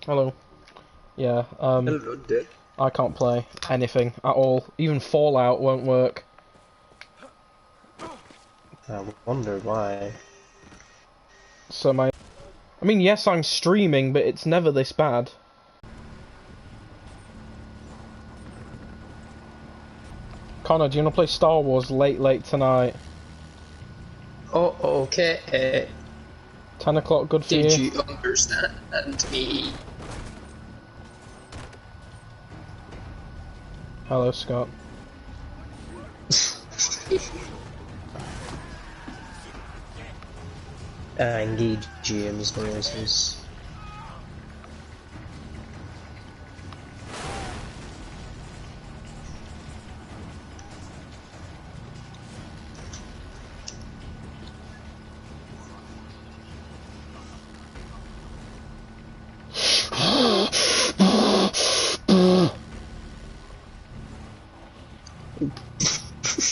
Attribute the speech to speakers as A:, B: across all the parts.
A: Hello. Yeah,
B: Hello there.
A: I can't play anything at all. Even Fallout won't work.
B: I wonder why.
A: So I mean, yes, I'm streaming, but it's never this bad. Connor, do you want to play Star Wars late tonight?
B: Oh, okay.
A: 10 o'clock, good for
B: Did
A: you?
B: you understand me?
A: Hello, Scott.
B: Engage James noises.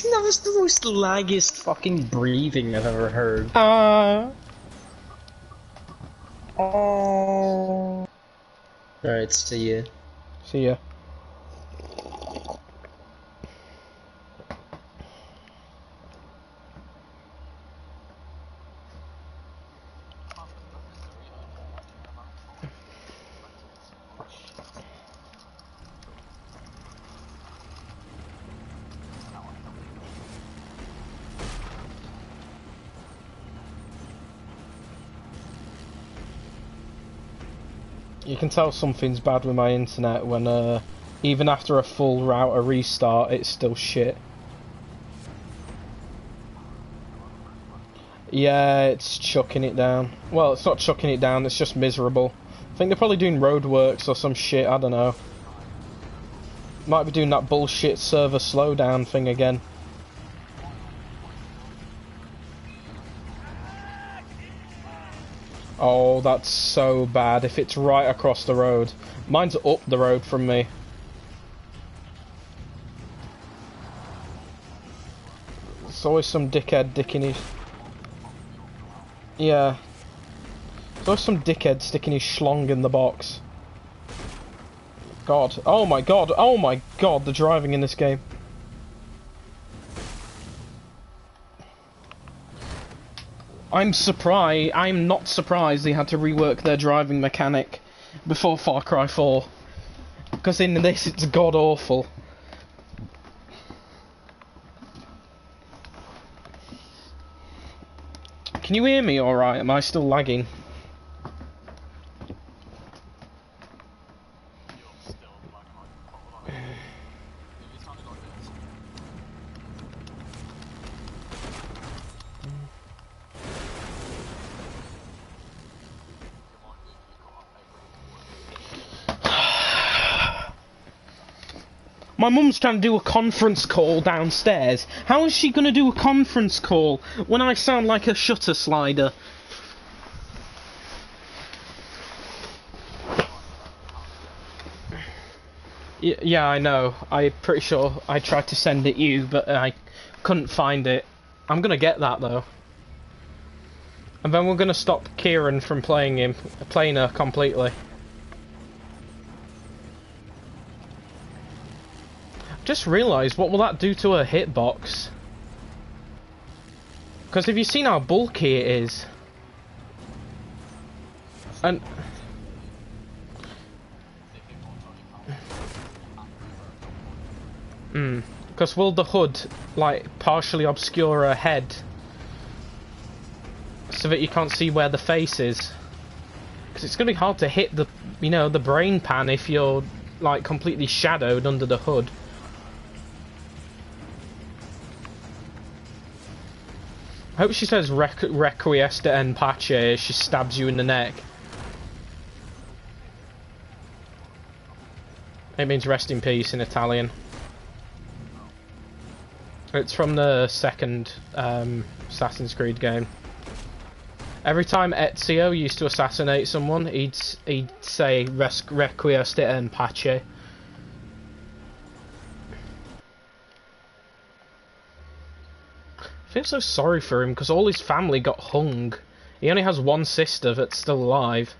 B: That was the most laggiest fucking breathing I've ever heard. Oh. Alright, see ya.
A: See ya. You can tell something's bad with my internet when, even after a full router restart, it's still shit. Yeah, it's chucking it down. Well, it's not chucking it down, it's just miserable. I think they're probably doing roadworks or some shit, I don't know. Might be doing that bullshit server slowdown thing again. Oh, that's so bad if it's right across the road. Mine's up the road from me. There's always some dickhead dicking his... Yeah. There's always some dickhead sticking his schlong in the box. God. Oh my god. Oh my god, the driving in this game. I'm not surprised they had to rework their driving mechanic before Far Cry 4. Because in this it's god awful. Can you hear me alright? Am I still lagging? My mum's trying to do a conference call downstairs. How is she going to do a conference call when I sound like a shutter slider? Yeah, I know. I'm pretty sure I tried to send it you, but I couldn't find it. I'm going to get that, though. And then we're going to stop Kieran from playing her completely. Just realised, what will that do to her hitbox? Because have you seen how bulky it is? And... Because will the hood, like, partially obscure her head? So that you can't see where the face is? Because it's going to be hard to hit the, you know, the brain pan if you're, like, completely shadowed under the hood. I hope she says requiesce en pace as she stabs you in the neck. It means rest in peace in Italian. It's from the second Assassin's Creed game. Every time Ezio used to assassinate someone, he'd say requiesce en pace. I feel so sorry for him because all his family got hung. He only has one sister that's still alive.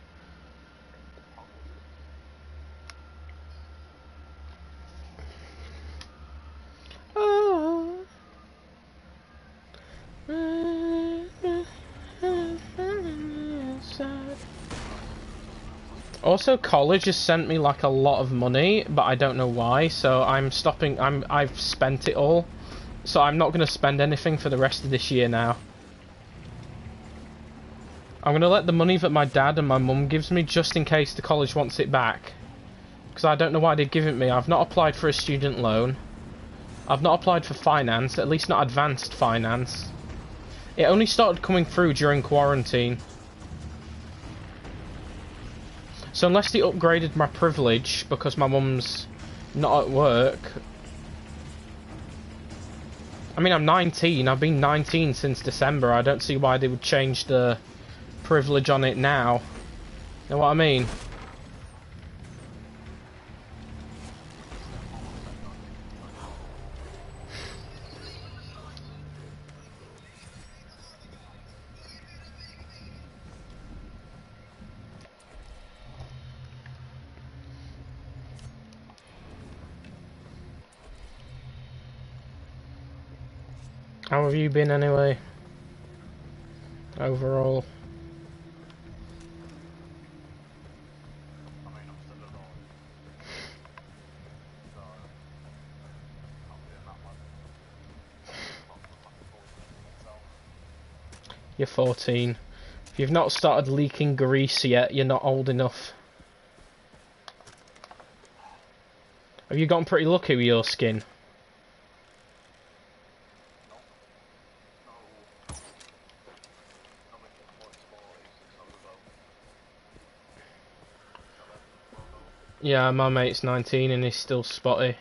A: Also, college has sent me like a lot of money, but I don't know why. So I'm stopping. I've spent it all, so I'm not going to spend anything for the rest of this year now. I'm going to let the money that my dad and my mum gives me just in case the college wants it back, because I don't know why they'd give it me. I've not applied for a student loan. I've not applied for finance, at least not advanced finance. It only started coming through during quarantine. So unless they upgraded my privilege because my mum's not at work... I mean, I'm 19. I've been 19 since December. I don't see why they would change the privilege on it now. You know what I mean? How have you been anyway? Overall? You're 14. If you've not started leaking grease yet, you're not old enough. Have you gotten pretty lucky with your skin? Yeah, my mate's 19 and he's still spotty.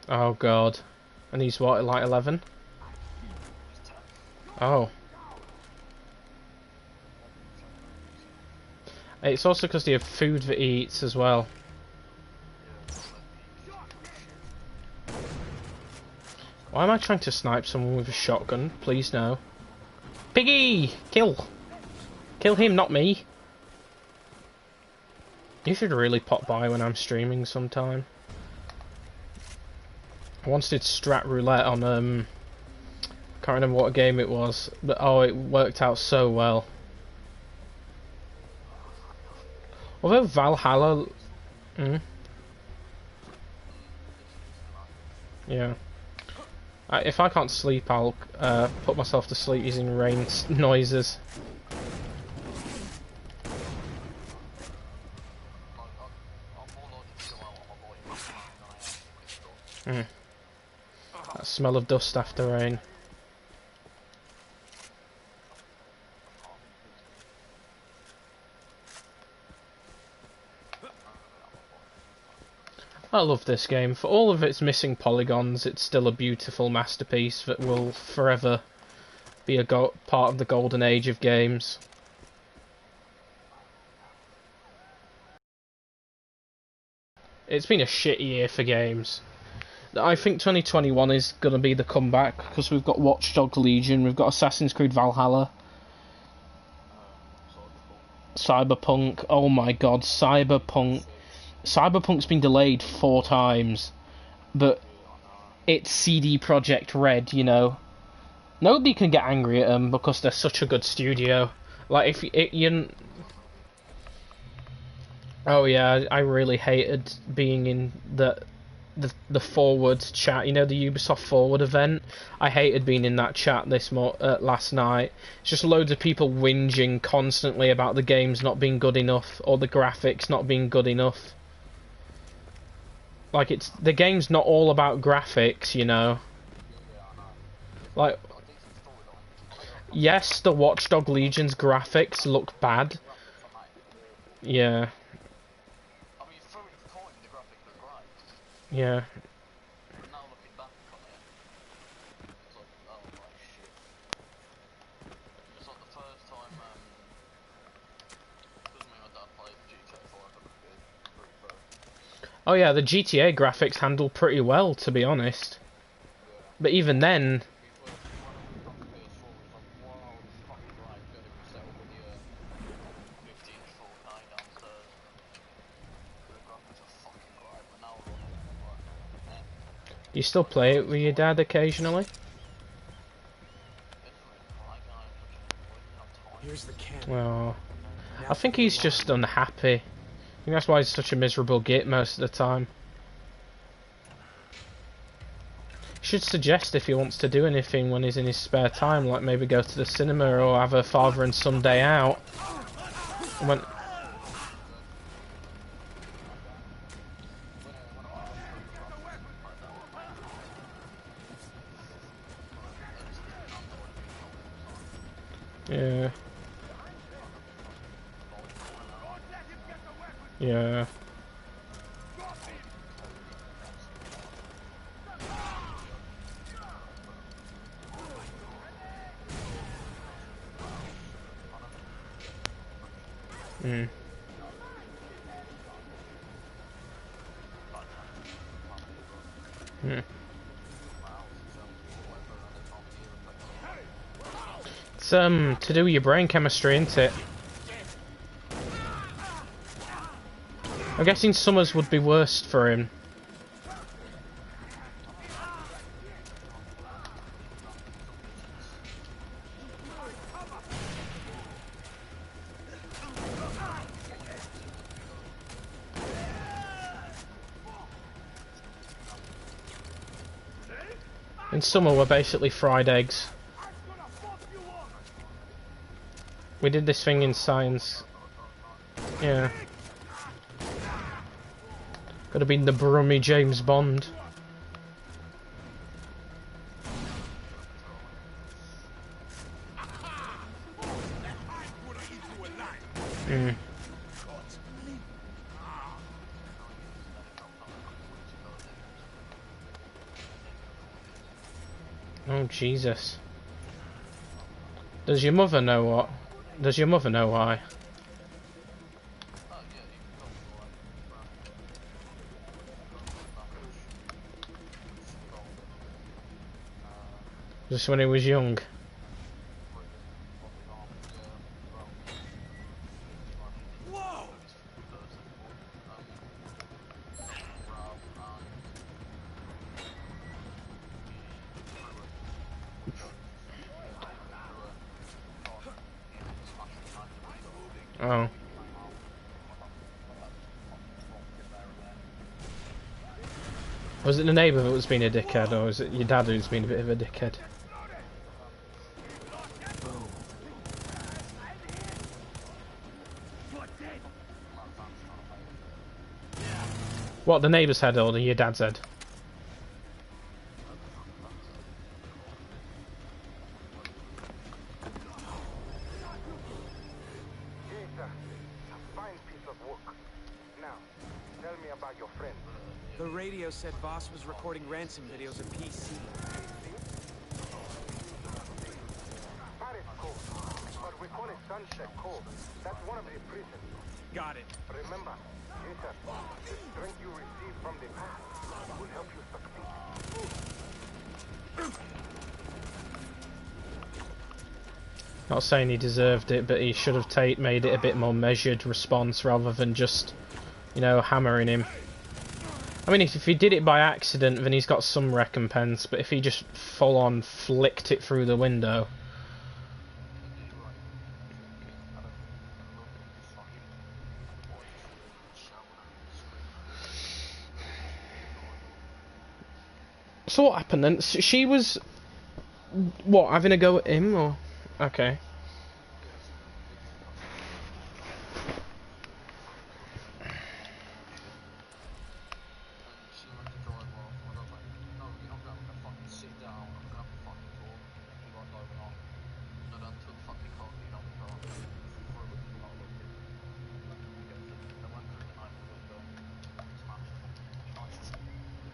A: Oh god. And he's what, like 11? Oh. It's also because they have food that he eats as well. Why am I trying to snipe someone with a shotgun? Please no. Piggy! Kill! Kill him, not me! You should really pop by when I'm streaming sometime. I once did Strat Roulette on, can't remember what game it was, but oh, it worked out so well. Although Valhalla... Yeah. If I can't sleep, I'll put myself to sleep using rain noises. That smell of dust after rain. I love this game. For all of its missing polygons, it's still a beautiful masterpiece that will forever be a part of the golden age of games. It's been a shit year for games. I think 2021 is going to be the comeback, because we've got Watch Dogs Legion, we've got Assassin's Creed Valhalla, Cyberpunk, oh my god, Cyberpunk's been delayed 4 times, but it's CD Projekt Red, you know. Nobody can get angry at them because they're such a good studio. Like, if you... Oh yeah, I really hated being in the forward chat, you know, the Ubisoft forward event. I hated being in that chat last night. It's just loads of people whinging constantly about the games not being good enough or the graphics not being good enough. Like, the game's not all about graphics, you know. Like, yes, the Watch Dogs Legion's graphics look bad. Yeah. Yeah. Oh yeah, the GTA graphics handle pretty well, to be honest. But even then... You still play it with your dad occasionally?
C: Here's the can.
A: Well, I think he's just unhappy. I think that's why he's such a miserable git most of the time. Should suggest if he wants to do anything when he's in his spare time, like maybe go to the cinema or have a father and son day out. When... Yeah. Yeah. Mm. Mm. It's to do with your brain chemistry, isn't it? I'm guessing summers would be worst for him. In summer we're basically fried eggs. We did this thing in science. Yeah. Could have been the Brummy James Bond. Mm. Oh Jesus. Does your mother know what? Does your mother know why? Just when he was young. Oh. Was it the neighbour that was being a dickhead, or was it your dad who's been a bit of a dickhead? What, the neighbour's head or your dad's head?
C: The radio said Boss was recording ransom videos of PC.
D: That is cool, but we call it Sunset Cove. That's one of the prisons.
C: Got it.
D: Remember, Jesus, the strength you receive from the past will help you succeed.
A: Not saying he deserved it, but he should have made it a bit more measured response rather than just, you know, hammering him. I mean, if he did it by accident, then he's got some recompense, but if he just full-on flicked it through the window... So what happened then? She was... What, having a go at him, or...? Okay.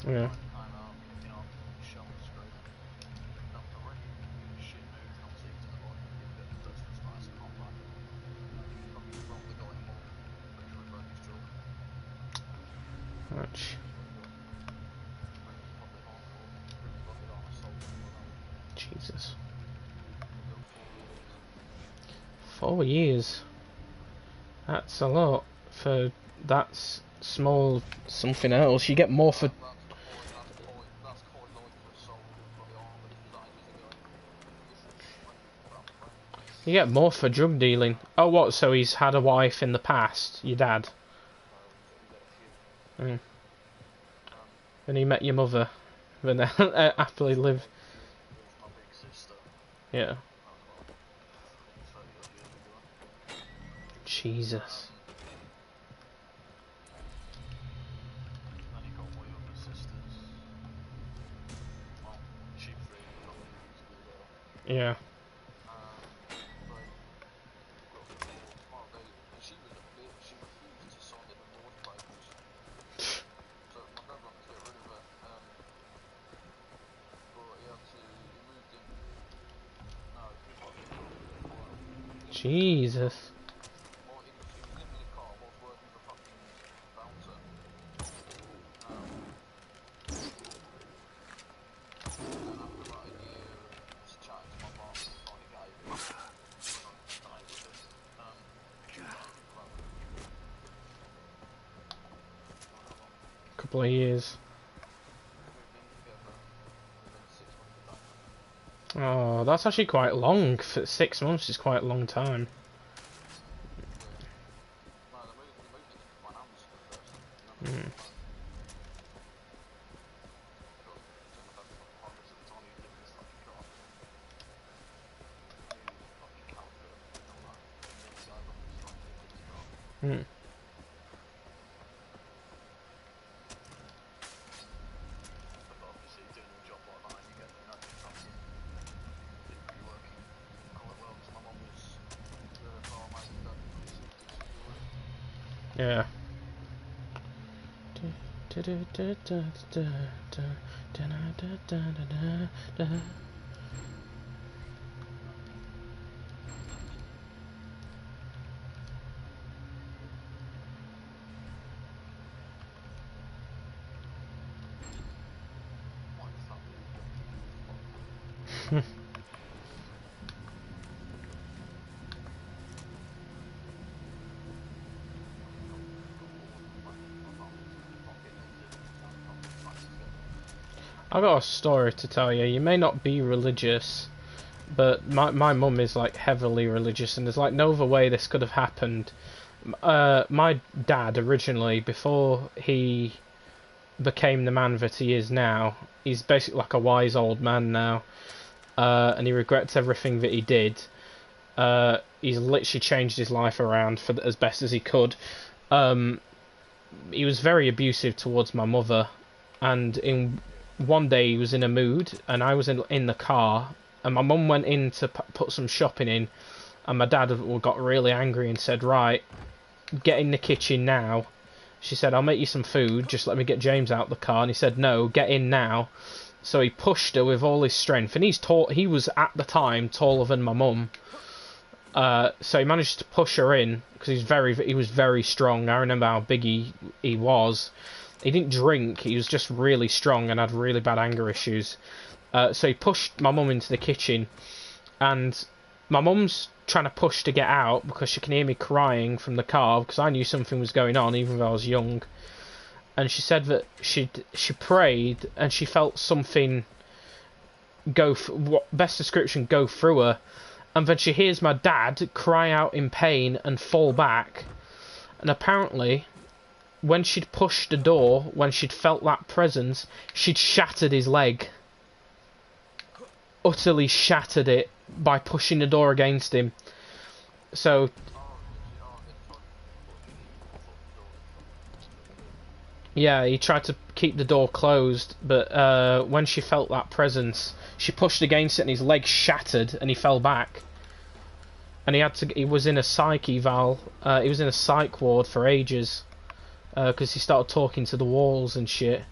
A: Yeah. Much. Jesus. 4 years. That's a lot for that small something else. You get more for... You get more for drug dealing. Oh, what? So he's had a wife in the past? Your dad? Mm. And he met your mother. Then they happily live. Yeah. Jesus. Yeah. Jesus. Couple of years. Oh, that's actually quite long. For 6 months is quite a long time. Mm. Mm. Yeah. I've got a story to tell you. You may not be religious, but my mum is like heavily religious, and there's like no other way this could have happened. My dad originally, before he became the man that he is now, he's basically like a wise old man now, and he regrets everything that he did. He's literally changed his life around for as best as he could. He was very abusive towards my mother, and in one day he was in a mood, and I was in the car, and my mum went in to put some shopping in, and my dad got really angry and said, "Right, get in the kitchen now." She said, "I'll make you some food, just let me get James out the car." And he said, "No, get in now." So he pushed her with all his strength, and he was at the time taller than my mum. So he managed to push her in because he was very strong. I remember how big he was. He didn't drink. He was just really strong and had really bad anger issues. So he pushed my mum into the kitchen, and my mum's trying to push to get out because she can hear me crying from the car because I knew something was going on even though I was young. And she said that she prayed and she felt something best description, go through her. And then she hears my dad cry out in pain and fall back. And apparently, when she'd pushed the door, when she'd felt that presence, she'd shattered his leg. Utterly shattered it by pushing the door against him. So, yeah, he tried to keep the door closed, but when she felt that presence, she pushed against it and his leg shattered and he fell back. And he was in a psych eval, he was in a psych ward for ages, because he started talking to the walls and shit.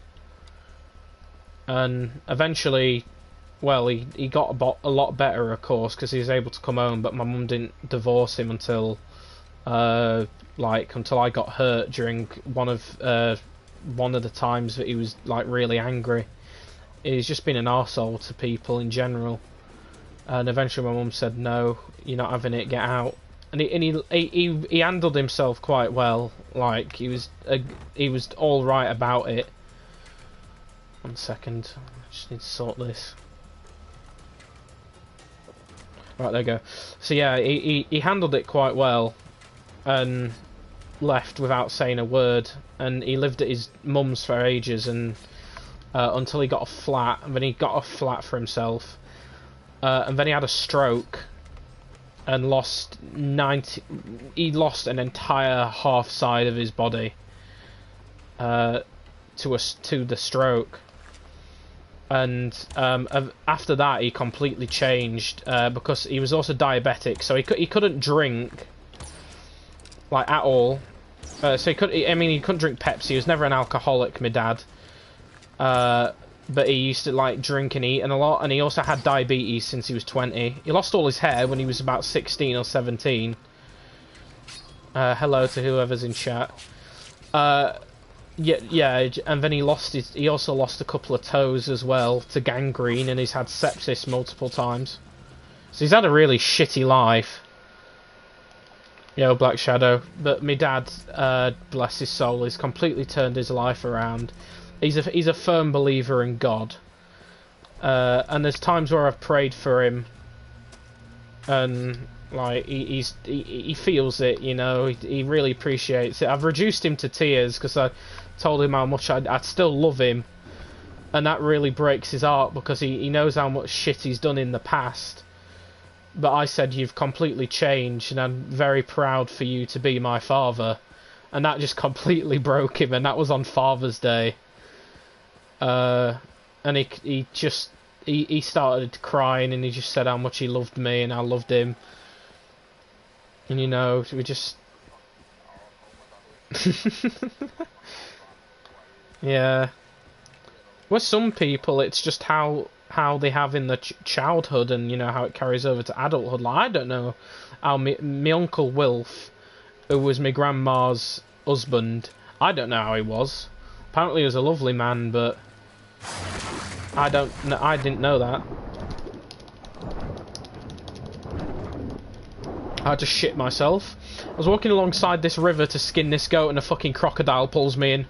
A: And eventually, well, he got a lot better, of course, because he was able to come home, but my mum didn't divorce him until I got hurt during one of the times that he was like really angry. He's just been an arsehole to people in general. And eventually my mum said, "No, you're not having it, get out." And he handled himself quite well. Like, he was all right about it. 1 second, I just need to sort this. Right, there you go. So yeah, he handled it quite well, and left without saying a word. And he lived at his mum's for ages, and until he got a flat, and then he got a flat for himself, and then he had a stroke, and lost 90. He lost an entire half side of his body to the stroke. And after that, he completely changed because he was also diabetic, so he couldn't drink like at all. So he couldn't drink Pepsi. He was never an alcoholic, my dad. But he used to like drink and eat and a lot, and he also had diabetes since he was 20. He lost all his hair when he was about 16 or 17. Hello to whoever's in chat. Yeah, and then he also lost a couple of toes as well to gangrene, and he's had sepsis multiple times. So he's had a really shitty life. Yo, Black Shadow. But my dad, bless his soul, has completely turned his life around. He's a firm believer in God. And there's times where I've prayed for him, and like he feels it, you know. He really appreciates it. I've reduced him to tears because I told him how much I'd still love him, and that really breaks his heart because he knows how much shit he's done in the past. But I said, you've completely changed, and I'm very proud for you to be my father. And that just completely broke him, and that was on Father's Day. And he started crying, and he just said how much he loved me and I loved him. And you know, we just... Yeah. With some people, it's just how they have in the childhood, and you know how it carries over to adulthood. Like, I don't know how my Uncle Wilf, who was my grandma's husband, I don't know how he was. Apparently he was a lovely man, but I didn't know that. I just shit myself. I was walking alongside this river to skin this goat, and a fucking crocodile pulls me in.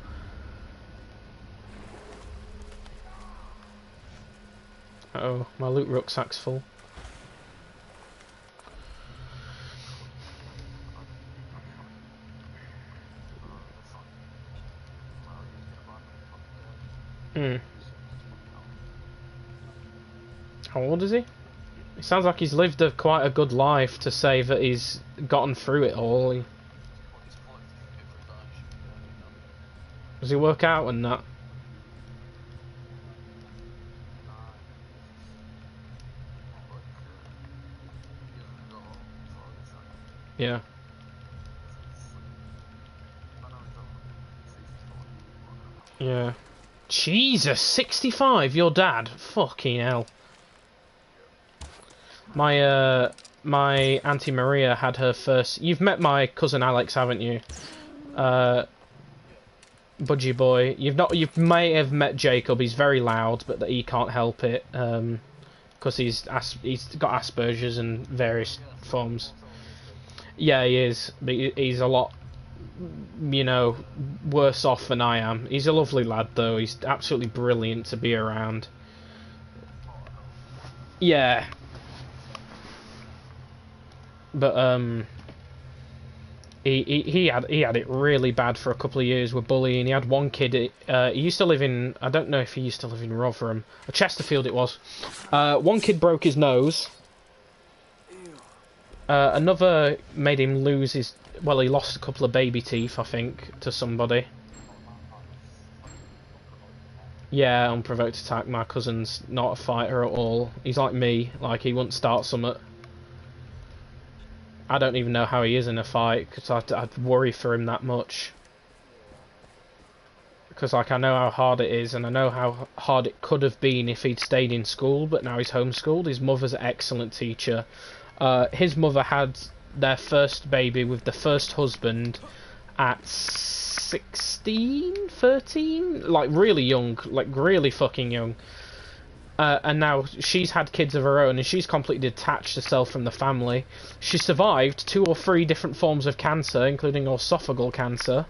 A: Uh-oh, my loot rucksack's full. How old is he? It sounds like he's lived quite a good life to say that he's gotten through it all. Does he work out and that? Yeah. Yeah. Jesus, 65, your dad? Fucking hell. My Auntie Maria had her first... You've met my cousin Alex, haven't you? Budgie boy. You may have met Jacob. He's very loud, but he can't help it. Because he's got Asperger's and various forms. Yeah, he is. But he's a lot, you know, worse off than I am. He's a lovely lad, though. He's absolutely brilliant to be around. Yeah. But he had it really bad for a couple of years with bullying. He had one kid. He used to live in, I don't know if he used to live in Rotherham or Chesterfield. It was. One kid broke his nose. Another made him lose his... Well, he lost a couple of baby teeth, I think, to somebody. Yeah, unprovoked attack. My cousin's not a fighter at all. He's like me. Like, he wouldn't start something. I don't even know how he is in a fight, because I'd worry for him that much. Because, like, I know how hard it is, and I know how hard it could have been if he'd stayed in school, but now he's homeschooled. His mother's an excellent teacher. His mother had their first baby with the first husband at 16, 13? Like, really young. Like, really fucking young. And now she's had kids of her own, and she's completely detached herself from the family. She survived 2 or 3 different forms of cancer, including esophageal cancer.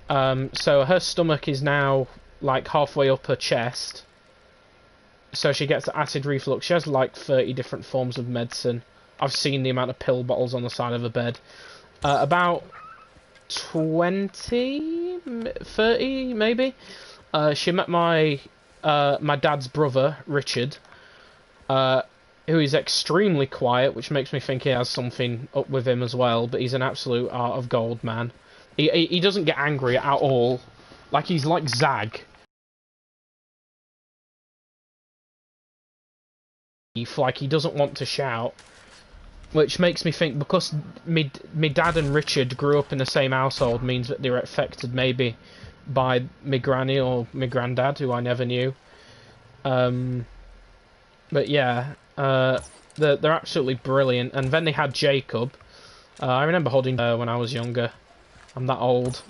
A: So her stomach is now, like, halfway up her chest. So she gets acid reflux. She has like 30 different forms of medicine. I've seen the amount of pill bottles on the side of her bed. About 20, 30 maybe. She met my dad's brother, Richard, who is extremely quiet, which makes me think he has something up with him as well, but he's an absolute art of gold man. He doesn't get angry at all. Like, he's like Zag. Like, he doesn't want to shout. Which makes me think, because me dad and Richard grew up in the same household, means that they were affected maybe by me granny or me granddad, who I never knew. But yeah, they're absolutely brilliant. And then they had Jacob. I remember holding her when I was younger. I'm that old.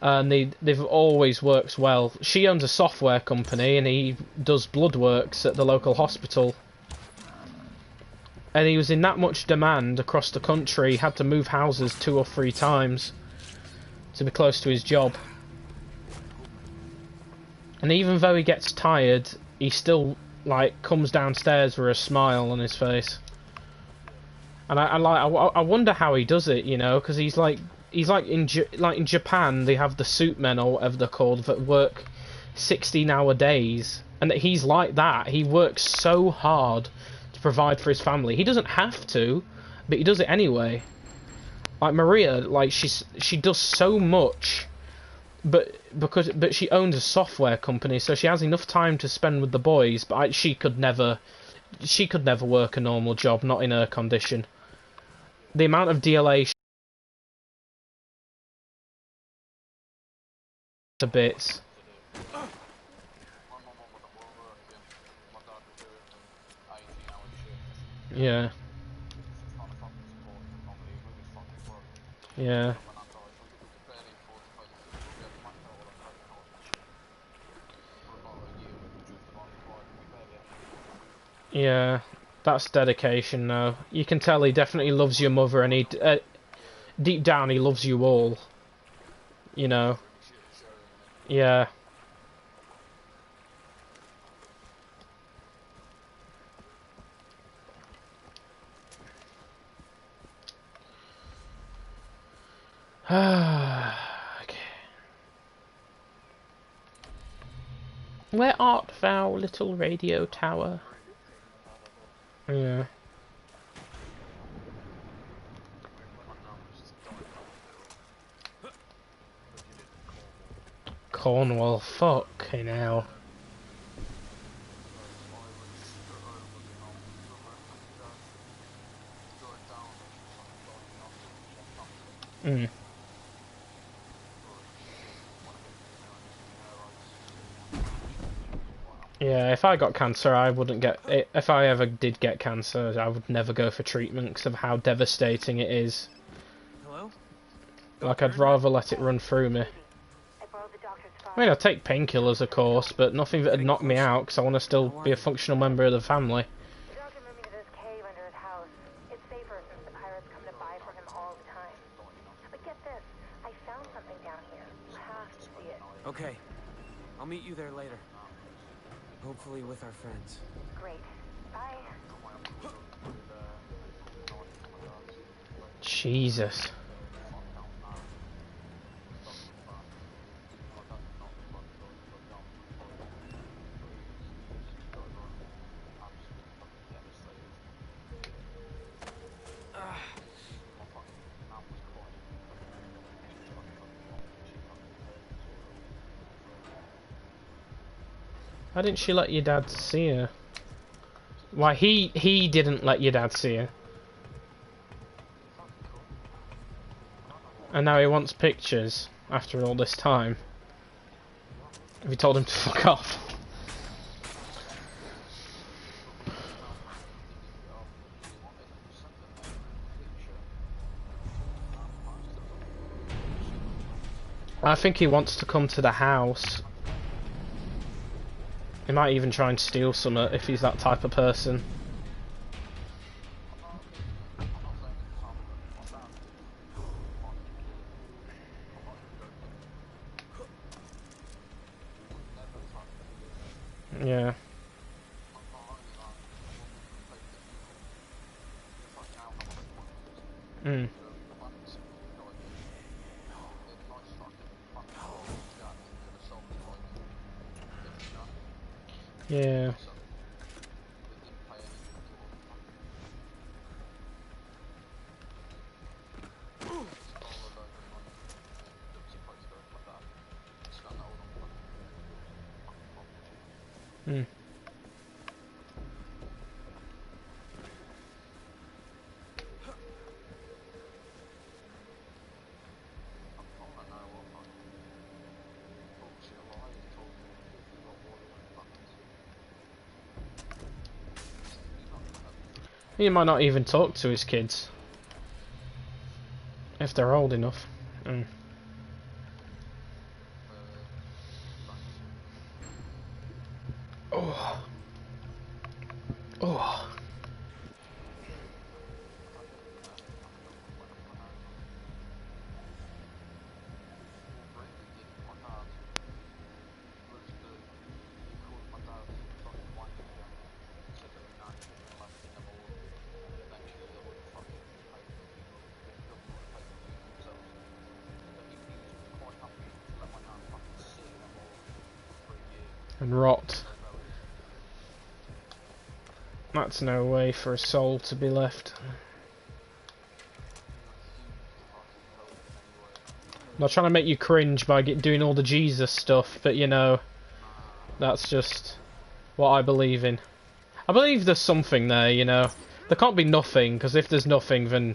A: And they've always worked well. She owns a software company, and he does blood works at the local hospital. And he was in that much demand across the country, he had to move houses 2 or 3 times to be close to his job. And even though he gets tired, he still like comes downstairs with a smile on his face. And I wonder how he does it, you know, because he's like in Japan they have the suit men or whatever they're called that work 16-hour days, and that he's like that. He works so hard to provide for his family. He doesn't have to, but he does it anyway. Like Maria, like she does so much, but she owns a software company, so she has enough time to spend with the boys. But she could never work a normal job, not in her condition. The amount of DLA to bits. Yeah. Yeah. Yeah. That's dedication, though. You can tell he definitely loves your mother, and he deep down he loves you all. You know. Yeah. Okay. Where art thou, little radio tower? Yeah. Cornwall, fucking hell. Mm. Yeah, if I got cancer, I wouldn't get it. If I ever did get cancer, I would never go for treatment because of how devastating it is.
C: Hello?
A: Like, I'd rather let it run through me. I mean, I'd take painkillers, of course, but nothing that'd knock me out because I want to still be a functional member of the family.
E: The doctor moved me to this cave under his house. It's safer since the pirates come to buy from him all the time. But get this, I found something down here. You have to see it.
C: Okay. I'll meet you there later. Hopefully with our friends.
E: Great. Bye.
A: Jesus. Why didn't she let your dad see her? Why, he didn't let your dad see her. And now he wants pictures after all this time. Have you told him to fuck off? I think he wants to come to the house. He might even try and steal some if he's that type of person. Yeah. Mm. Yeah. Mm. He might not even talk to his kids if they're old enough. Mm. Oh. Oh. And rot. That's no way for a soul to be left. I'm not trying to make you cringe by doing all the Jesus stuff, but you know, that's just what I believe in. I believe there's something there, you know. There can't be nothing, because if there's nothing, then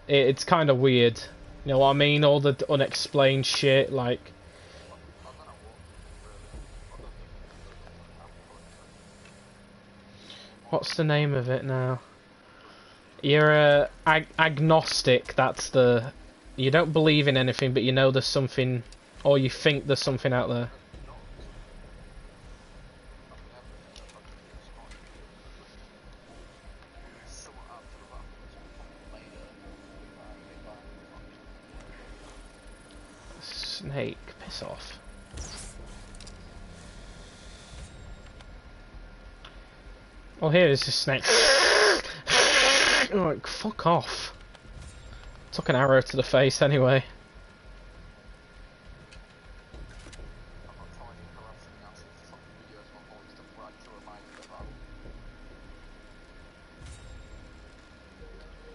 A: it's kind of weird. You know what I mean? All the unexplained shit, like... What's the name of it now? You're a agnostic, that's the... You don't believe in anything, but you know there's something... Or you think there's something out there. Snake, piss off. Oh, here is a snake. Oh, fuck off. Took an arrow to the face anyway.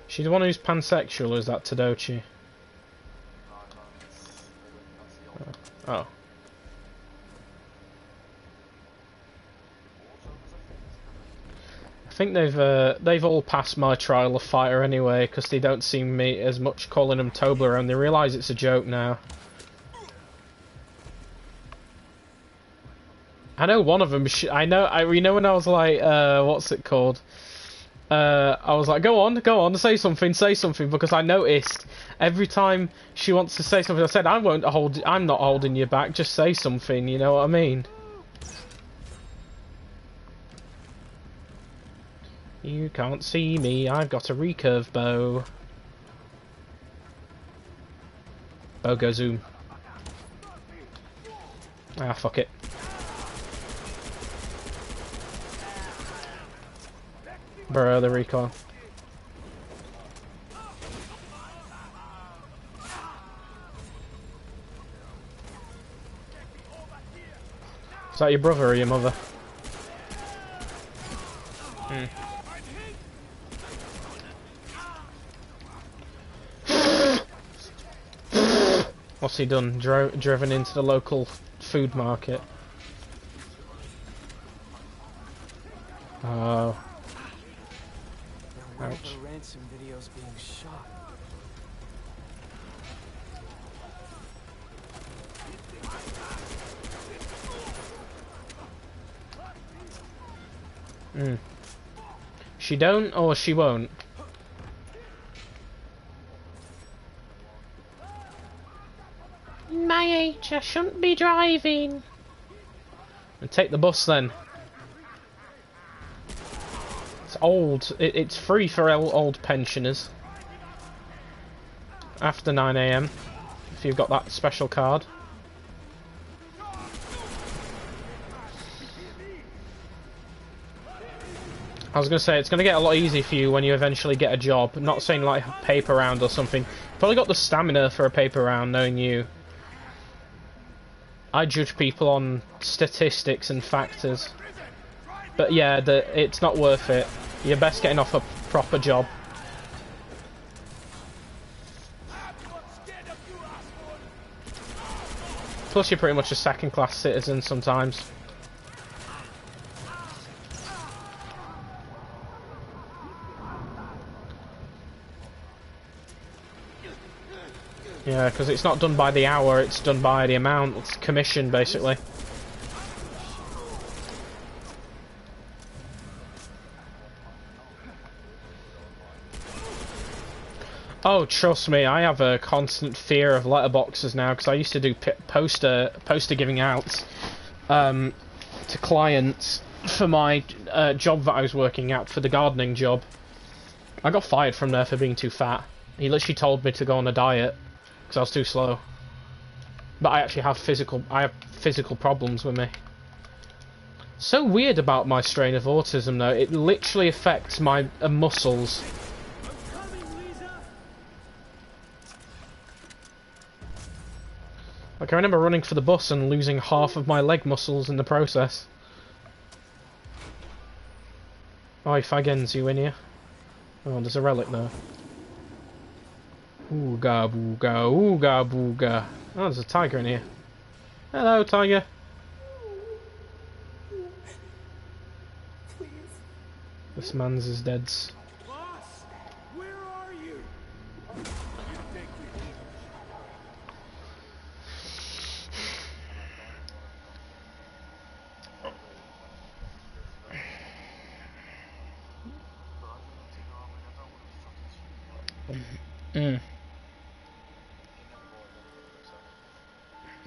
A: She's the one who's pansexual, or is that Tadochi? Oh. I think they've all passed my trial of fire anyway, because they don't see me as much calling them Toblerone. They realise it's a joke now. I know one of them. You know when I was like, what's it called? I was like, go on, say something, because I noticed every time she wants to say something, I said, I'm not holding you back, just say something, you know what I mean? You can't see me, I've got a recurve bow. Bow go zoom. Ah, fuck it. Bro, the recoil. Is that your brother or your mother? Hmm. What's he done? Driven into the local food market. Oh.
C: Now, one of
A: Ouch.
C: the ransom videos being shot.
A: Hmm. She don't or she won't? My age, I shouldn't be driving. And take the bus then. It's old. It's free for old pensioners. After 9 AM, if you've got that special card. I was going to say, it's going to get a lot easier for you when you eventually get a job. Not saying like a paper round or something. You've probably got the stamina for a paper round, knowing you. I judge people on statistics and factors. But yeah, it's not worth it. You're best getting off a proper job. Plus, you're pretty much a second-class citizen sometimes. Yeah, because it's not done by the hour, it's done by the amount. It's commission, basically. Oh, trust me, I have a constant fear of letterboxes now, because I used to do poster giving out to clients for my job that I was working at, for the gardening job. I got fired from there for being too fat. He literally told me to go on a diet, because I was too slow. But I actually have physical problems with me. So weird about my strain of autism though, it literally affects my muscles. Like I remember running for the bus and losing half of my leg muscles in the process. Oh, Fagens, you in here? Oh, there's a relic there. Ooga booga, ooga booga. Oh, there's a tiger in here. Hello, tiger.
F: Please.
A: This man's is dead.
F: Boss, where are you?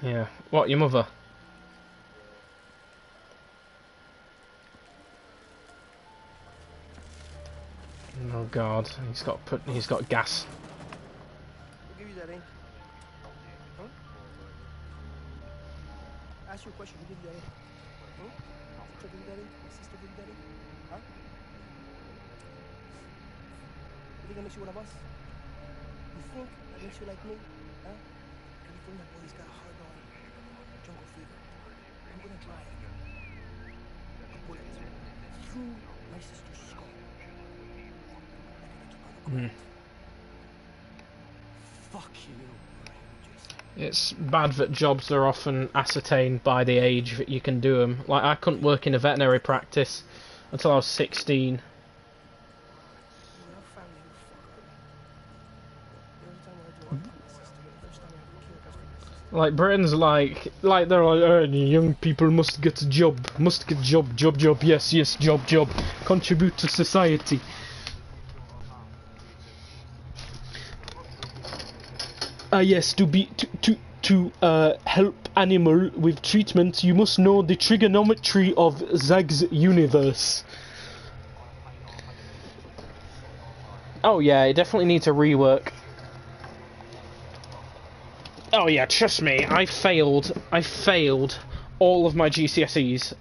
A: Yeah. What, your mother? Oh god, he's got gas.
F: Who gave you that, eh? Huh? Ask you a question. Who gave you that, eh? Huh? Sister gave you that, eh? My sister gave you that, eh? Huh? You think that makes you one of us? You think that makes you like me? Huh? California boys got hard on. Jungle fever. I'm gonna drive a bullet through my sister's skull. Fuck you.
A: It's bad that jobs are often ascertained by the age that you can do them. Like, I couldn't work in a veterinary practice until I was 16. Like, Britain's like they're like, oh, young people must get a job, job, yes, job, contribute to society. Yes, to help animal with treatment, you must know the trigonometry of Zag's universe. Oh yeah, it definitely needs a rework. Oh yeah, trust me, I failed all of my GCSEs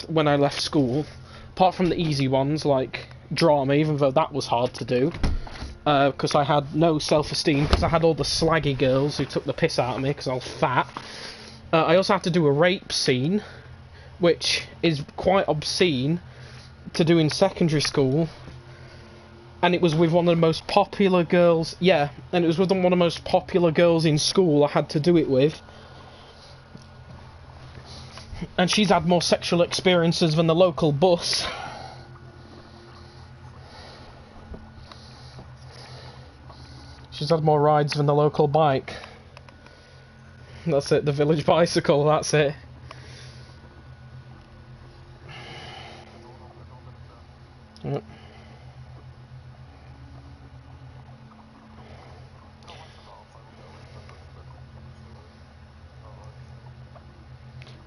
A: when I left school, apart from the easy ones like drama, even though that was hard to do. Because I had no self-esteem, because I had all the slaggy girls who took the piss out of me because I was fat. I also had to do a rape scene, which is quite obscene to do in secondary school. And it was with one of the most popular girls, yeah, and it was with one of the most popular girls in school I had to do it with. And she's had more sexual experiences than the local bus. She's had more rides than the local bike. That's it, the village bicycle, that's it. Yep.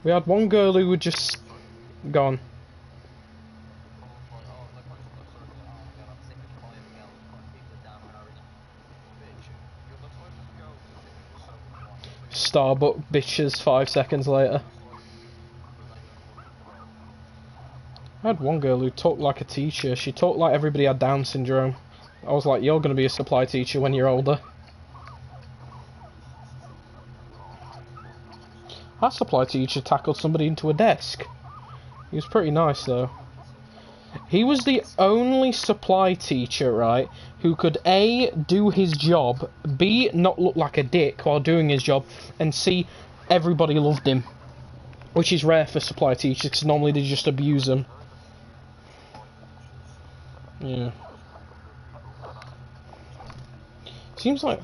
A: We had one girl who would just gone. Starbuck bitches 5 seconds later. I had one girl who talked like a teacher. She talked like everybody had Down syndrome. I was like, you're going to be a supply teacher when you're older. Our supply teacher tackled somebody into a desk. He was pretty nice, though. He was the only supply teacher, right, who could A, do his job, B, not look like a dick while doing his job, and C, everybody loved him. Which is rare for supply teachers, because normally they just abuse them. Yeah. Seems like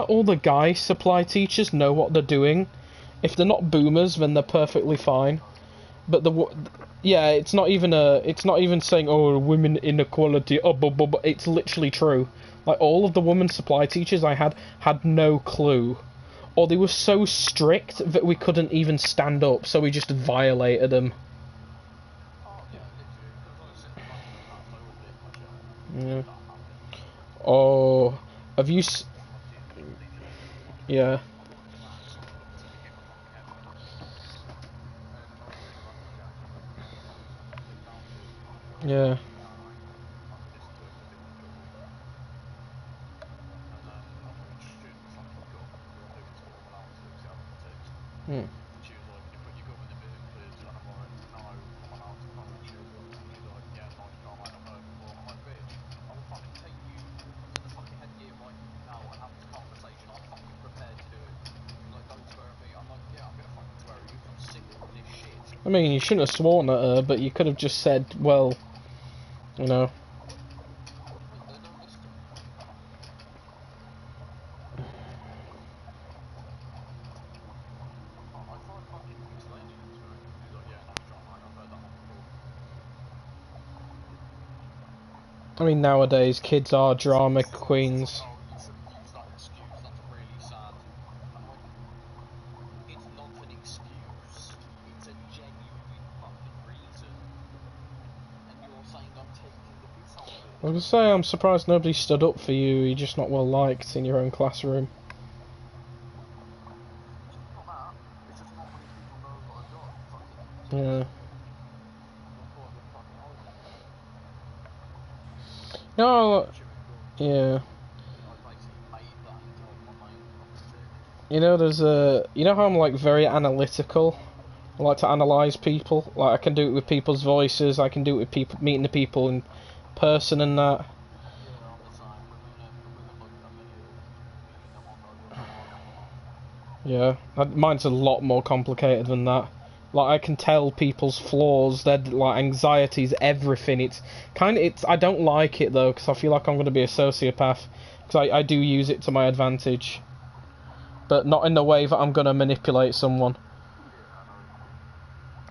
A: all the guy supply teachers know what they're doing. If they're not boomers, then they're perfectly fine. But it's not even saying, oh, women inequality. Oh, but it's literally true. Like, all of the women supply teachers I had no clue, or they were so strict that we couldn't even stand up, so we just violated them. Yeah. Oh, have you? Yeah. Yeah. Hmm. I mean, you shouldn't have sworn at her, but you could have just said, well, you know. I mean, nowadays, kids are drama queens. I was gonna say, I'm surprised nobody stood up for you. You're just not well liked in your own classroom. Yeah. No. Yeah. You know, you know how I'm like very analytical. I like to analyze people. Like, I can do it with people's voices. I can do it with people meeting the people in person and that. Yeah, mine's a lot more complicated than that. Like, I can tell people's flaws, their like anxieties, everything. I don't like it though, because I feel like I'm going to be a sociopath. Because I do use it to my advantage, but not in the way that I'm going to manipulate someone.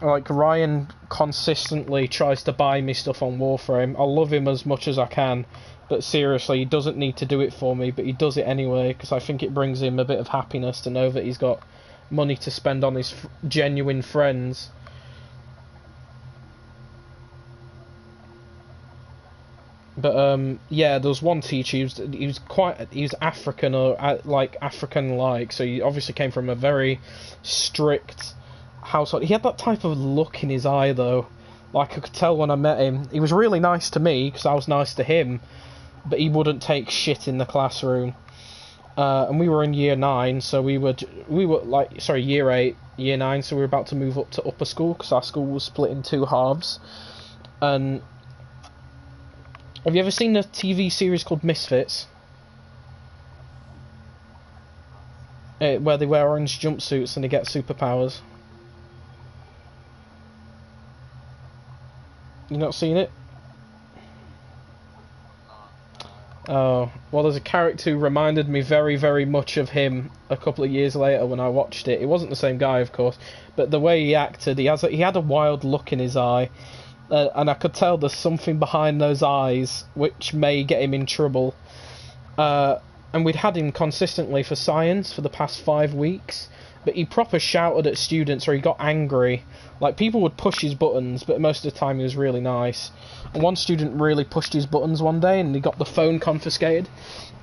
A: Like, Ryan consistently tries to buy me stuff on Warframe. I love him as much as I can, but seriously, he doesn't need to do it for me, but he does it anyway, because I think it brings him a bit of happiness to know that he's got money to spend on his genuine friends. But yeah, there was one teacher. He was African, or like African-like, so he obviously came from a very strict household. He had that type of look in his eye, though. Like, I could tell when I met him. He was really nice to me because I was nice to him, but he wouldn't take shit in the classroom. And we were in year 9, so we were like, sorry, year 8, year 9, so we were about to move up to upper school because our school was split in 2 halves. And have you ever seen a TV series called Misfits? Where they wear orange jumpsuits and they get superpowers. You not seen it? Oh, well, there's a character who reminded me very, very much of him a couple of years later when I watched it. It wasn't the same guy, of course, but the way he acted, he had a wild look in his eye, and I could tell there's something behind those eyes which may get him in trouble. And we'd had him consistently for science for the past 5 weeks, but he proper shouted at students, or he got angry. Like, people would push his buttons, but most of the time he was really nice. And one student really pushed his buttons one day, and he got the phone confiscated,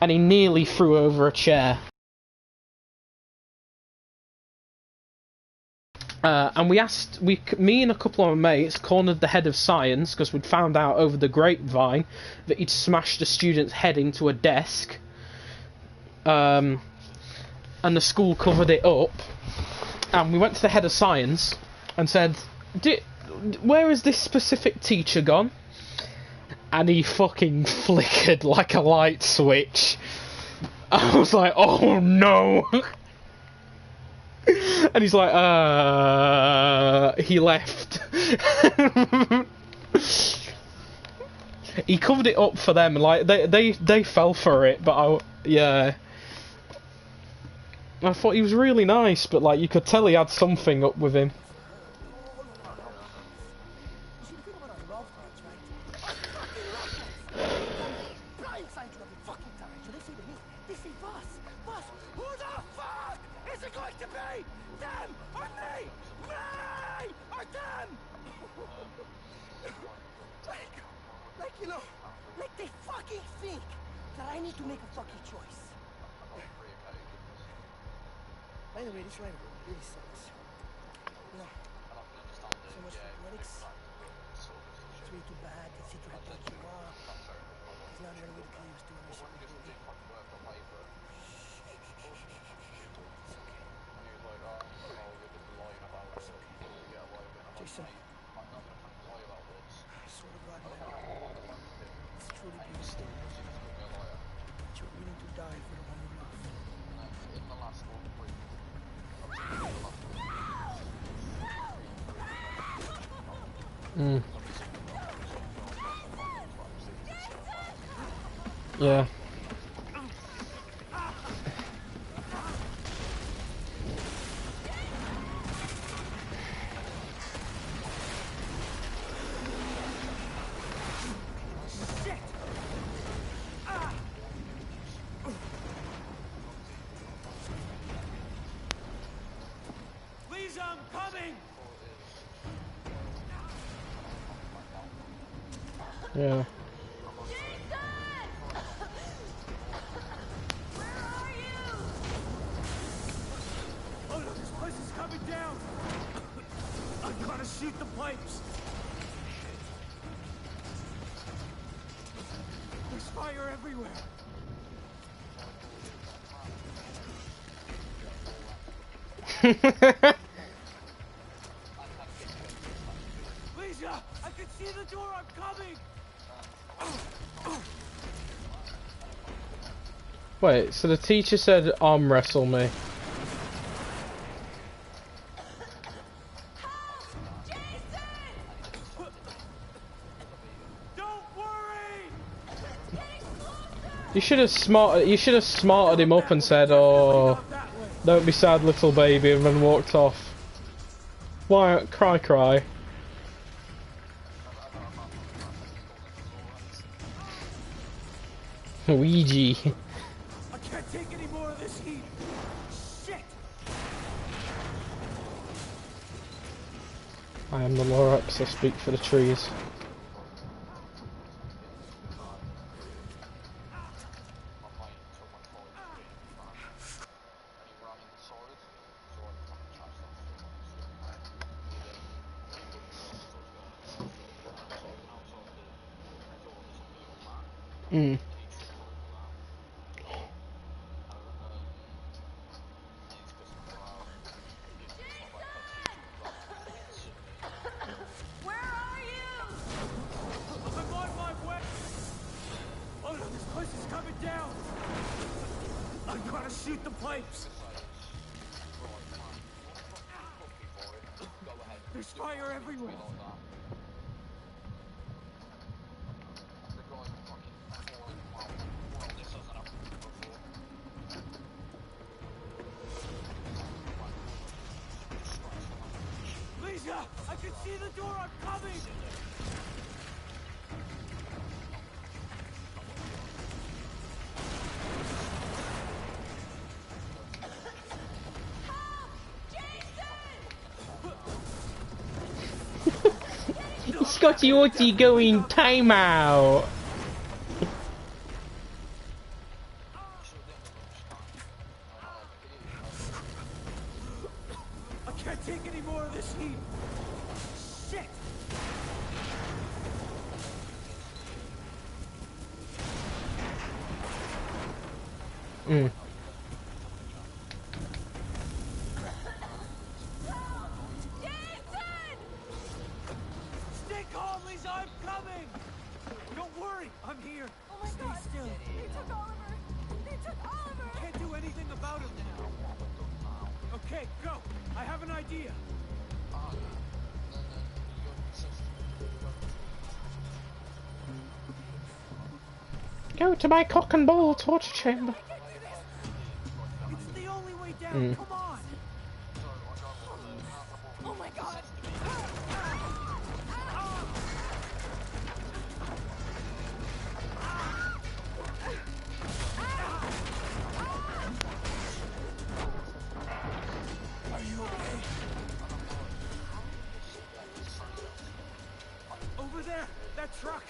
A: and he nearly threw over a chair. And me and a couple of my mates cornered the head of science because we'd found out over the grapevine that he'd smashed a student's head into a desk. And the school covered it up. And we went to the head of science and said, where is this specific teacher gone? And he fucking flickered like a light switch. I was like, oh no! And he's like, he left. He covered it up for them, like, they fell for it, but yeah. I thought he was really nice, but like, you could tell he had something up with him.
F: By the way, this ride really sucks. You know, so much for athletics. It's way too bad that Cedric had to you off. Because now they're gonna wait to clear us doing this shit. Jason, I swear to God, man, it's truly beautiful. But you're willing to die for the one you love.
A: Yeah.
C: Lisa, I'm coming!
A: Yeah.
C: Oh no, this place is coming down! I gotta shoot the pipes! There's fire everywhere! Lisa, I can see the door, I'm coming!
A: Wait, so the teacher said arm wrestle me.
C: Don't worry!
A: You should have smarted him up and said, "Oh, don't be sad, little baby," and then walked off. Why cry? Ouija.
C: I can't take any more of this heat! Shit!
A: I am the Lorax, I speak for the trees.
C: Shoot the pipes! There's fire everywhere! Lisa! I can see the door! I'm coming!
A: Scotty Orty going timeout.
C: I can't take any more of this
A: Mm.
C: Stay calm, Lisa. I'm coming. Don't worry. I'm here.
E: Oh my
C: Stay
E: God.
C: still.
E: They took Oliver! They took Oliver!
C: Can't do anything about him now. Okay, go. I have an idea.
A: Go to my cock and ball torture chamber.
C: It's the only way down.
A: Mm.
C: Come on.
E: Oh my God!
C: Are you okay? Over there. That truck.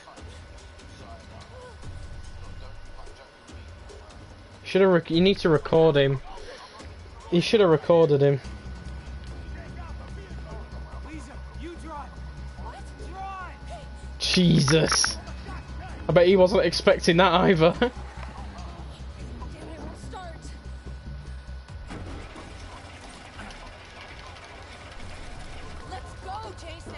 A: You need to record him. You should have recorded him.
C: Lisa, you drive. Drive.
A: Jesus. I bet he wasn't expecting that either.
E: Damn it, we'll start. Let's go, Jason!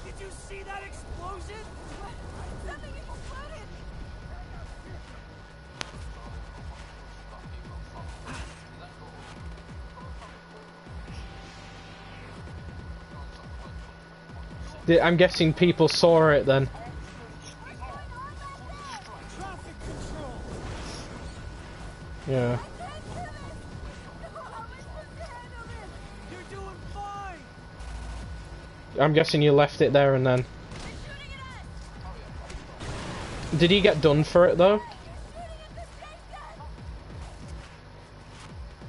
C: Did you see that explosion?
E: Something exploded!
A: I'm guessing people saw it then.
C: Traffic control.
A: Yeah.
C: You're doing fine.
A: I'm guessing you left it there and then. Did he get done for it though?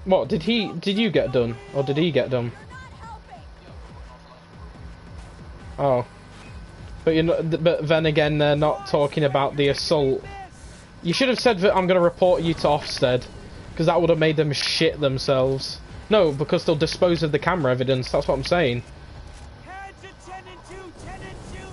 A: What, did you get done? Or did he get done? Oh. But you're not, but then again they're not talking about the assault. You should have said that I'm gonna report you to Ofsted. Because that would have made them shit themselves. No, because they'll dispose of the camera evidence, that's what I'm saying.
C: Heads at 10 and 2, 10 and 2.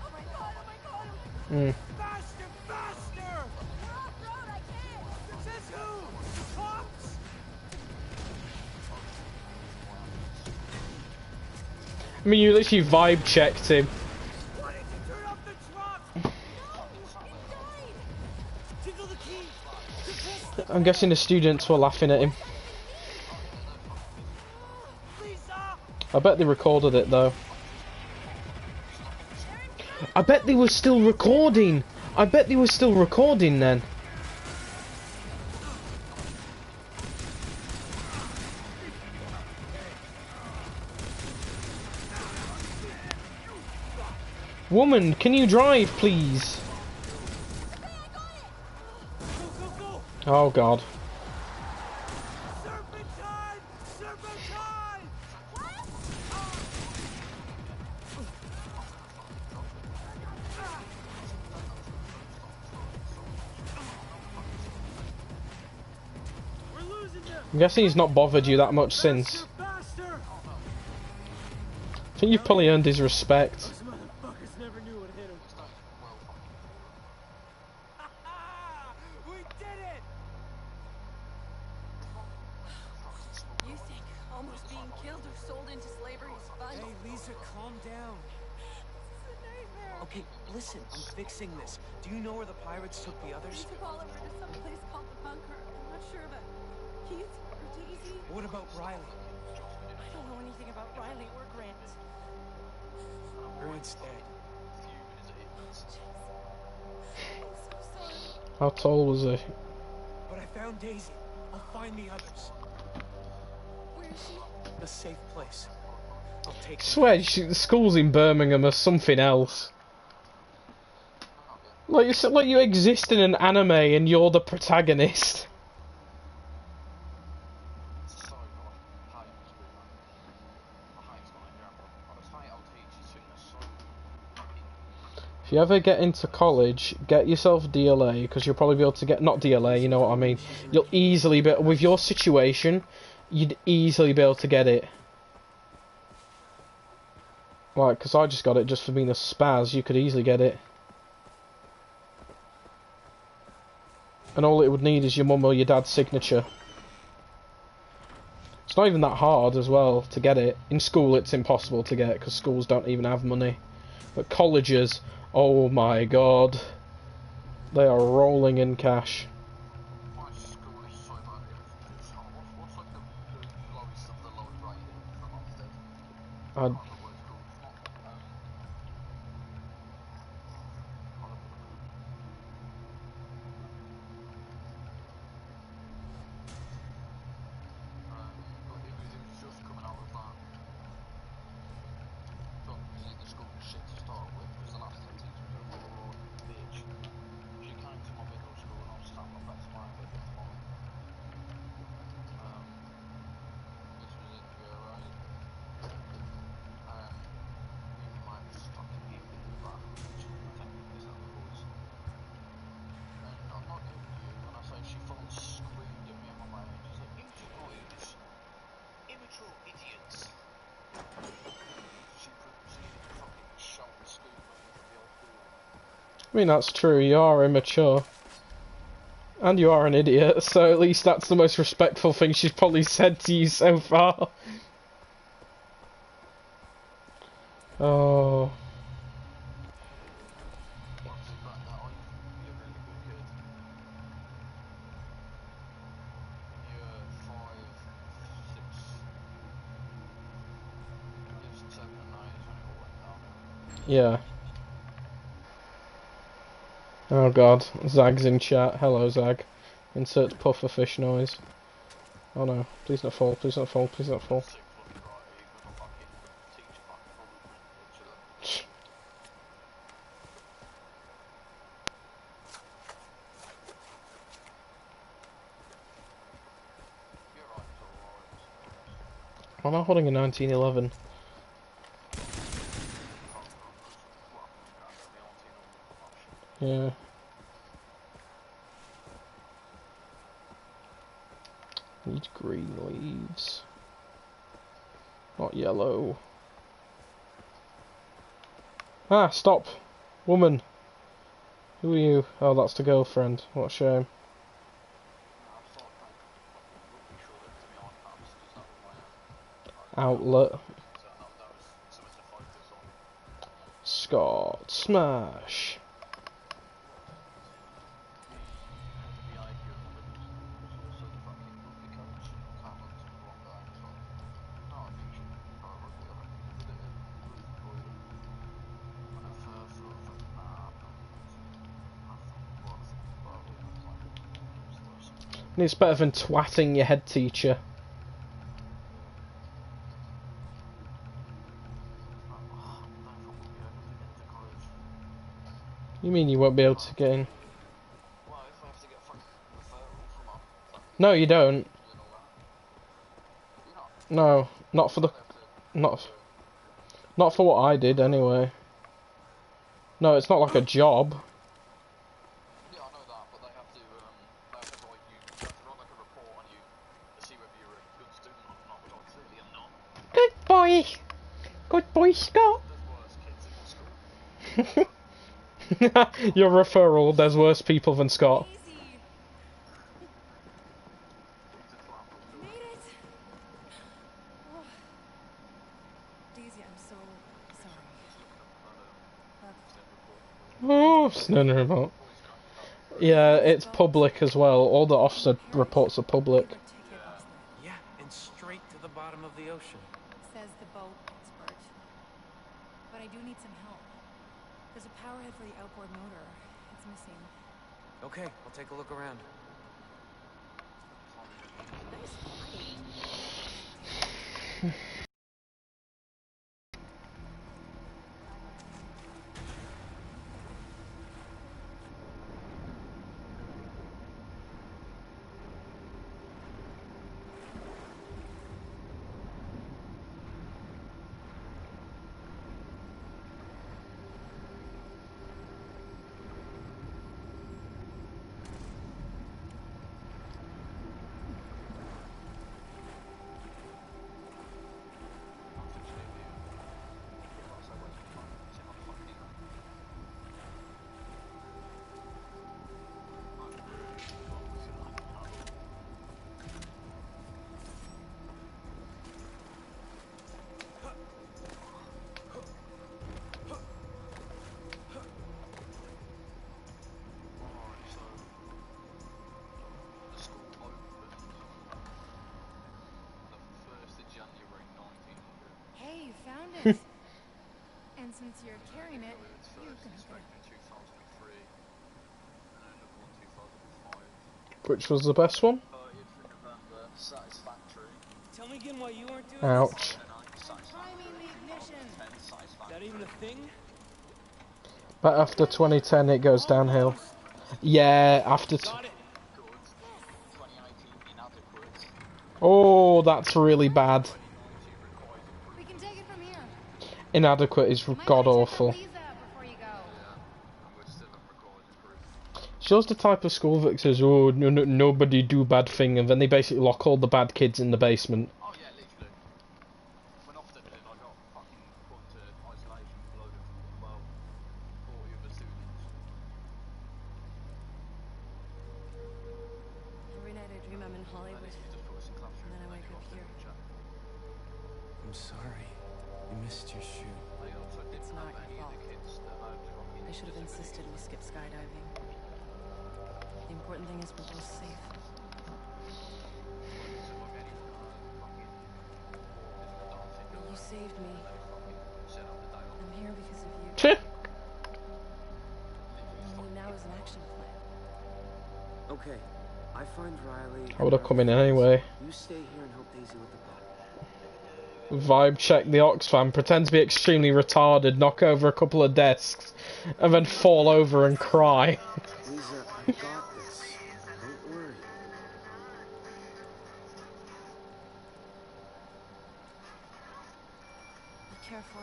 E: Oh my God, oh my God!
A: Mm.
C: Faster, faster.
E: We're off-road, I can't!
C: Says who? The cops?
A: I mean, you literally vibe checked him.
C: Why did you turn off the truck?
E: No! It died!
C: Jiggle the key.
A: I'm guessing the students were laughing at him.
C: Lisa.
A: I bet they recorded it though. I bet they were still recording. I bet they were still recording then. Woman, can you drive, please?
C: Go, go, go.
A: Oh God.
C: Serpentine. Serpentine. We're losing them.
A: I'm guessing he's not bothered you that much since.
C: Faster, faster.
A: I think you've probably earned his respect.
C: Those motherfuckers never knew what hit them. We did it!
E: You think almost being killed or sold into slavery is fun?
C: Hey, Lisa, calm down.
E: It's a nightmare.
F: Okay, listen, I'm fixing this. Do you know where the pirates took the
E: They
F: others?
E: took Oliver to some place called the Bunker. I'm not sure about Keith or Daisy.
F: What about Riley?
E: I don't know anything about Riley or Grant.
F: Grant's dead.
E: I'm so sorry.
A: How tall was he?
F: But I found Daisy. I'll find the others.
E: Where is she?
F: A safe place. I'll take her.
A: Swear, the schools in Birmingham are something else. Like you exist in an anime and you're the protagonist. If you ever get into college, get yourself DLA, because you'll probably be able to get, not DLA, you know what I mean. You'll easily be, with your situation, you'd easily be able to get it. Like, because I just got it just for being a spaz, you could easily get it. And all it would need is your mum or your dad's signature. It's not even that hard as well to get it. In school it's impossible to get, because schools don't even have money. But colleges, oh my god. They are rolling in cash. I mean, that's true, you are immature. And you are an idiot, so at least that's the most respectful thing she's probably said to you so far. Oh. Yeah. Oh god, Zag's in chat. Hello, Zag. Insert pufferfish noise. Oh no, please not fall, please not fall, please not fall. I'm not holding a 1911. Yeah. Need green leaves. Not yellow. Ah, stop! Woman! Who are you? Oh, that's the girlfriend. What a shame. Outlet. Scott Smash. It's better than twatting your head teacher. You mean you won't be able to get in? No, you don't. No, not for the... Not for what I did, anyway. No, it's not like a job. Good boy! Good boy, Scott! Your referral, there's worse people than Scott. Oh, snurring about. Yeah, it's public as well. All the officer reports are public.
F: Yeah, and straight to the bottom of the ocean.
G: Says the boat expert. But I do need some help. There's a power head for the outboard motor. It's missing.
F: Okay, I'll take a look around.
A: Which was the best one?
C: 30th of November, Satisfactory.
F: Tell me again why you weren't doing
A: Ouch.
F: this. Is that even a thing?
A: But after 2010 it goes downhill. Yeah, after...
F: Got it.
C: Good. 2018, inadequate.
A: Oh, that's really bad.
C: 2019 requires improvement.
G: We can take it from here.
A: Inadequate is
G: Might
A: god
G: wanna check
A: awful.
G: the visa before you go.
C: And we're still on record improvement.
A: She's the type of school that says, oh, nobody do bad thing, and then they basically lock all the bad kids in the basement.
C: Oh yeah, literally. When often I got fucking put into isolation with a load of, well, 40 other students.
G: Every night I dream I'm in Hollywood,
C: And you just put us in classroom
G: and then I wake up here.
F: I'm sorry. You missed your shoot.
C: They also didn't
G: It's not
C: have any
G: your
C: of the kids that had fucking
G: I should have insisted we skip skydiving. The important thing is we're both safe. You saved me. I'm here because of you.
A: Tch.
G: All I need now is an action plan.
F: Okay. I find Riley.
A: I would have come in anyway.
F: You stay here and help Daisy with the boat.
A: Vibe check the Oxfam, pretend to be extremely retarded, knock over a couple of desks, and then fall over and cry.
F: Lisa, I got this. Don't worry.
G: Be careful.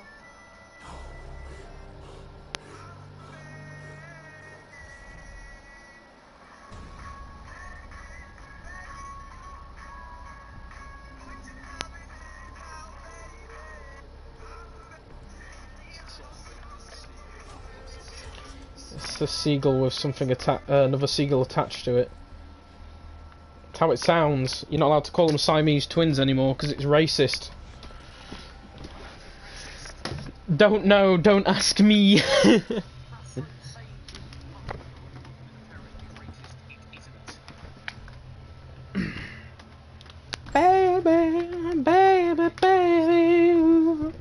A: It's a seagull with something another seagull attached to it. That's how it sounds. You're not allowed to call them Siamese twins anymore because it's racist. Don't know, don't ask me. Baby, baby, baby.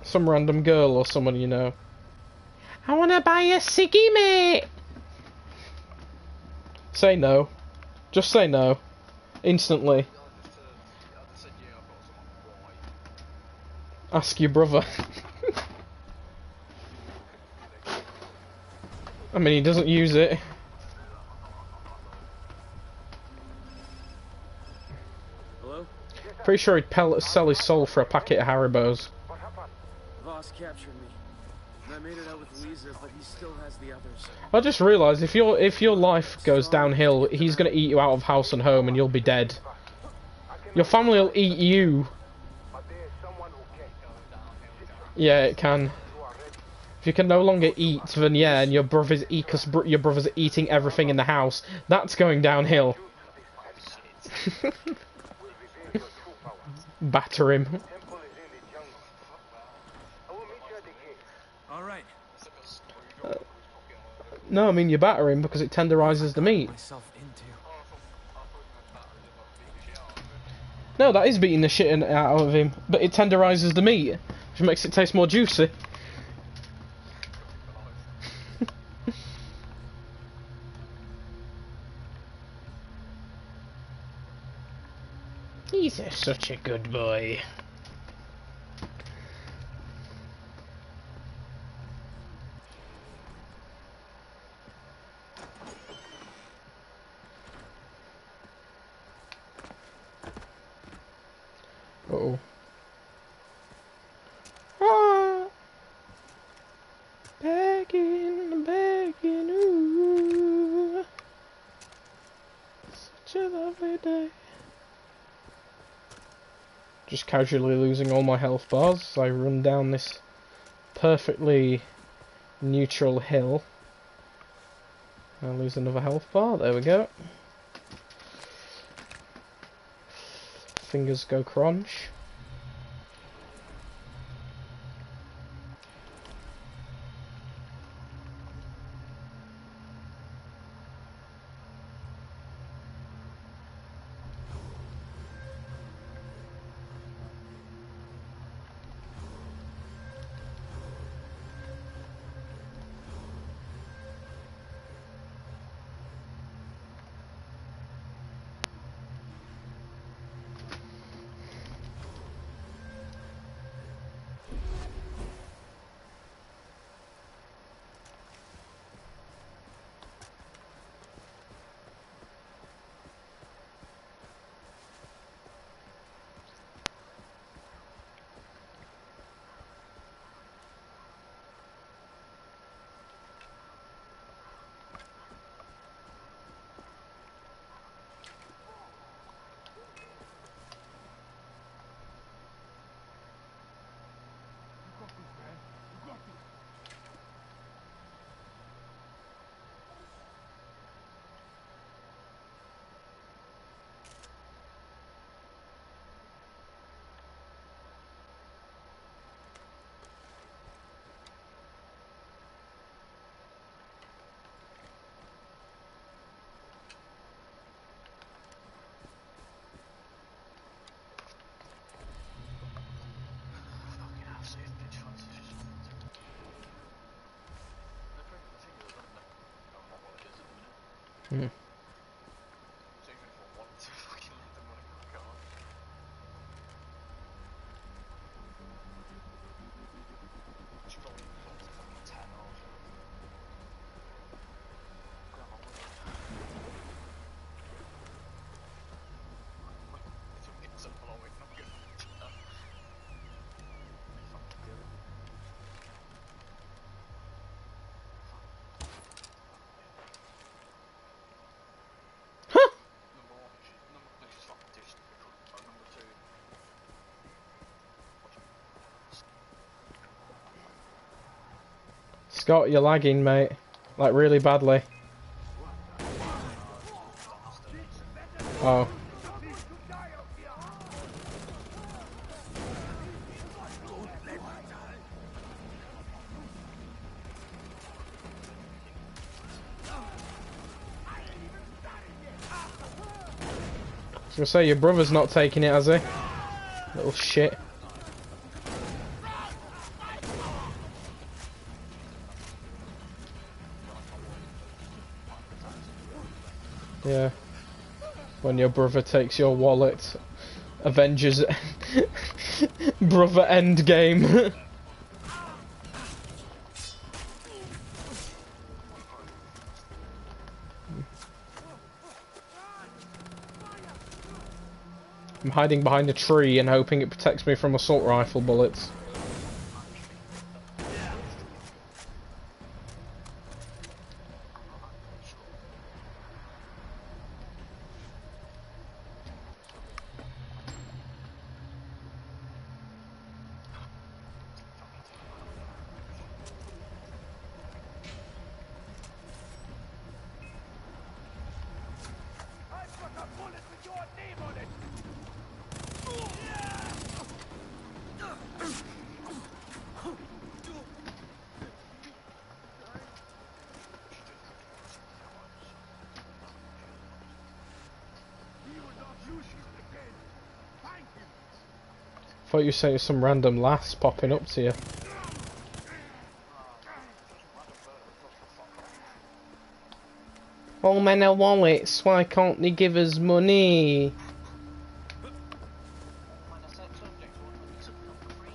A: Some random girl or someone you know. I wanna buy a ciggy, mate. Say no. Just say no. Instantly. Ask your brother. I mean, he doesn't use it.
F: Hello?
A: Pretty sure he'd sell his soul for a packet of Haribo's.
F: Voss captured me. And I made it out with Lisa, but he still has the others.
A: I just realised if your life goes downhill, he's gonna eat you out of house and home, and you'll be dead. Your family will eat you. Yeah, it can. If you can no longer eat, then yeah, and your brother's your brother's eating everything in the house, that's going downhill. Batter him.
F: All right.
A: No, I mean you batter him because it tenderises the meat.
F: Myself into.
A: No, that is beating the shit out of him, but it tenderises the meat, which makes it taste more juicy. He's such a good boy. Uh-oh. Ah! Begging, begging, ooh. Such a lovely day. Just casually losing all my health bars as I run down this perfectly neutral hill. I'll lose another health bar, there we go. Fingers go crunch. Hmm.
C: So even if I wanted to fucking let the money, I can't. She's probably close to fucking 10 or something. Grab my money. If it gets up below it, I'm gonna fucking do it. Number one, she's fucking distant because number two,
A: Scott, you're lagging, mate. Like, really badly.
C: downstairs.
A: Oh. I was gonna say, your brother's not taking it, has he? Little shit. Yeah. When your brother takes your wallet. Avengers brother endgame. I'm hiding behind a tree and hoping it protects me from assault rifle bullets. Thought you were saying some random lass popping up to you. All men are wallets, why can't they give us money?
C: When I said subject, when we took them for free.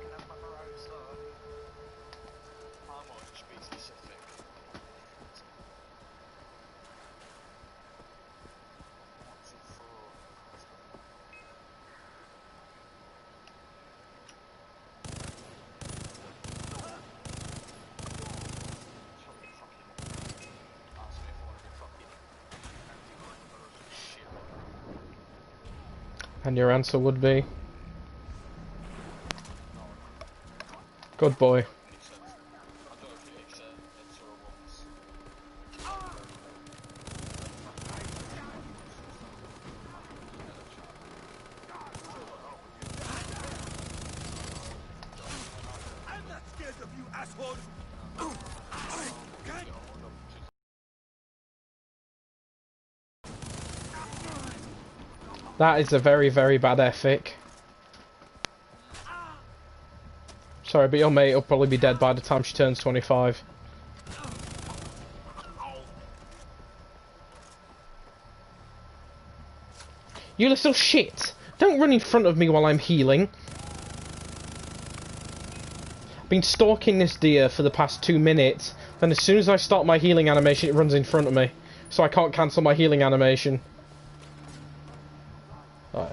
C: Can I have my rose though? How much? Be specific. What's it for? Somebody fucking asked me if I wanted to fucking anti-mine, but I was like, shit.
A: And your answer would be?
C: No,
A: Good boy.
C: I don't really accept zero ones.
F: I'm not scared of you, assholes!
A: That is a very, very bad ethic. Sorry, but your mate will probably be dead by the time she turns 25. You little shit! Don't run in front of me while I'm healing. I've been stalking this deer for the past 2 minutes, then as soon as I start my healing animation, it runs in front of me. So I can't cancel my healing animation. Right.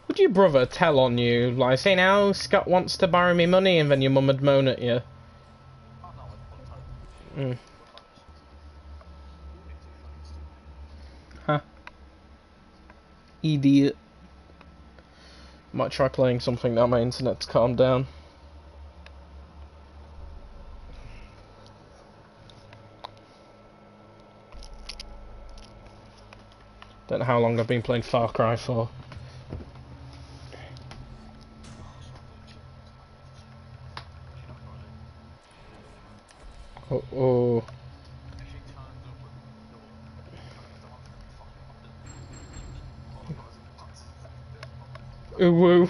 A: Would your brother tell on you, like, say now Scott wants to borrow me money, and then your mum would moan at you? Mm. Huh. Idiot. Might try playing something now my internet's calmed down. Don't know how long I've been playing Far Cry for. Oh, oh. Ooh, woo.